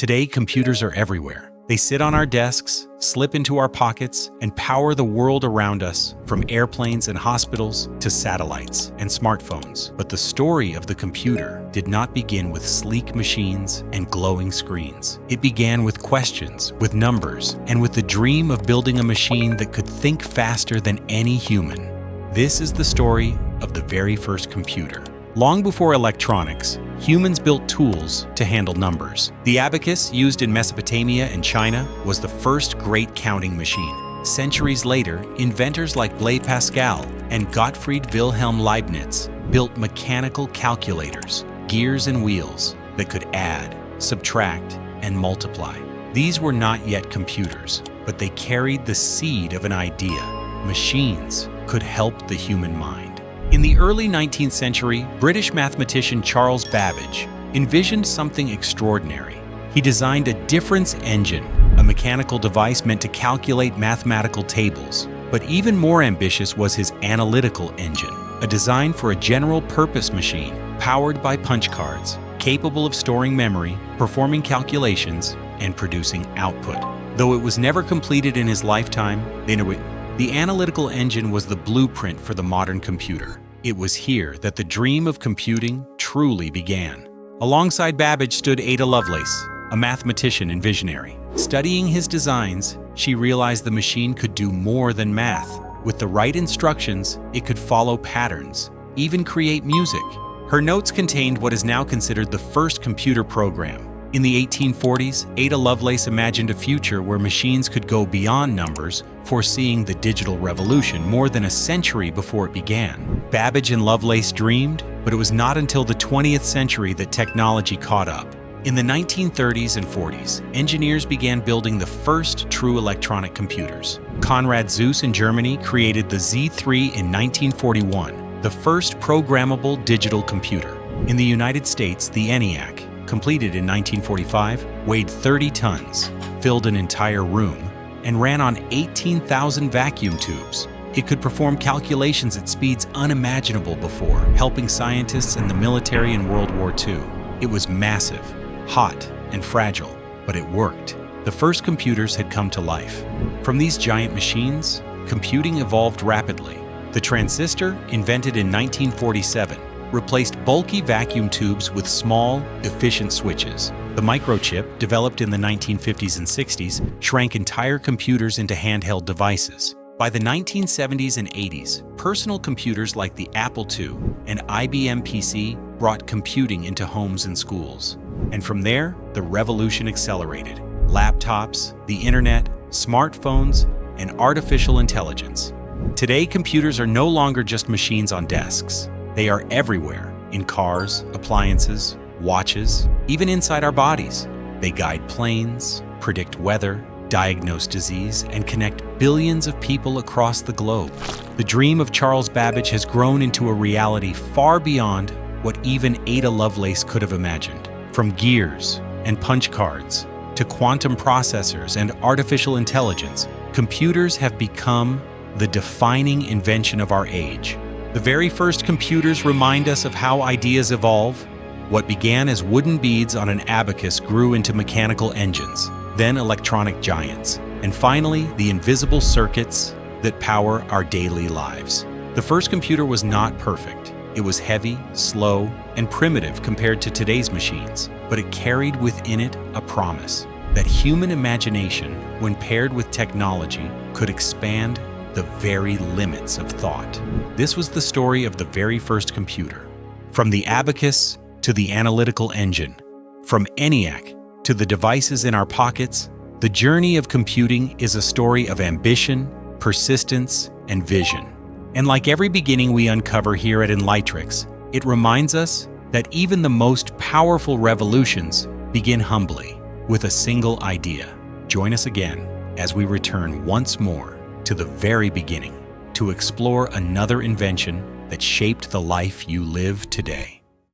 Today, computers are everywhere. They sit on our desks, slip into our pockets, and power the world around us, from airplanes and hospitals to satellites and smartphones. But the story of the computer did not begin with sleek machines and glowing screens. It began with questions, with numbers, and with the dream of building a machine that could think faster than any human. This is the story of the very first computer. Long before electronics, humans built tools to handle numbers. The abacus, used in Mesopotamia and China, was the first great counting machine. Centuries later, inventors like Blaise Pascal and Gottfried Wilhelm Leibniz built mechanical calculators, gears and wheels that could add, subtract, and multiply. These were not yet computers, but they carried the seed of an idea. Machines could help the human mind. In the early 19th century, British mathematician Charles Babbage envisioned something extraordinary. He designed a difference engine, a mechanical device meant to calculate mathematical tables. But even more ambitious was his Analytical Engine, a design for a general-purpose machine powered by punch cards, capable of storing memory, performing calculations, and producing output. Though it was never completed in his lifetime, the Analytical Engine was the blueprint for the modern computer. It was here that the dream of computing truly began. Alongside Babbage stood Ada Lovelace, a mathematician and visionary. Studying his designs, she realized the machine could do more than math. With the right instructions, it could follow patterns, even create music. Her notes contained what is now considered the first computer program. In the 1840s, Ada Lovelace imagined a future where machines could go beyond numbers, foreseeing the digital revolution more than a century before it began. Babbage and Lovelace dreamed, but it was not until the 20th century that technology caught up. In the 1930s and 40s, engineers began building the first true electronic computers. Konrad Zuse in Germany created the Z3 in 1941, the first programmable digital computer. In the United States, the ENIAC, completed in 1945, weighed 30 tons, filled an entire room, and ran on 18,000 vacuum tubes. It could perform calculations at speeds unimaginable before, helping scientists and the military in World War II. It was massive, hot, and fragile, but it worked. The first computers had come to life. From these giant machines, computing evolved rapidly. The transistor, invented in 1947, replaced bulky vacuum tubes with small, efficient switches. The microchip, developed in the 1950s and 60s, shrank entire computers into handheld devices. By the 1970s and 80s, personal computers like the Apple II and IBM PC brought computing into homes and schools. And from there, the revolution accelerated. Laptops, the internet, smartphones, and artificial intelligence. Today, computers are no longer just machines on desks. They are everywhere, in cars, appliances, watches, even inside our bodies. They guide planes, predict weather, diagnose disease, and connect billions of people across the globe. The dream of Charles Babbage has grown into a reality far beyond what even Ada Lovelace could have imagined. From gears and punch cards to quantum processors and artificial intelligence, computers have become the defining invention of our age. The very first computers remind us of how ideas evolve. What began as wooden beads on an abacus grew into mechanical engines, then electronic giants, and finally the invisible circuits that power our daily lives. The first computer was not perfect. It was heavy, slow, and primitive compared to today's machines, but it carried within it a promise that human imagination, when paired with technology, could expand the very limits of thought. This was the story of the very first computer. From the abacus to the Analytical Engine, from ENIAC to the devices in our pockets, the journey of computing is a story of ambition, persistence, and vision. And like every beginning we uncover here at Enlightrix, it reminds us that even the most powerful revolutions begin humbly, with a single idea. Join us again as we return once more to the very beginning to explore another invention that shaped the life you live today.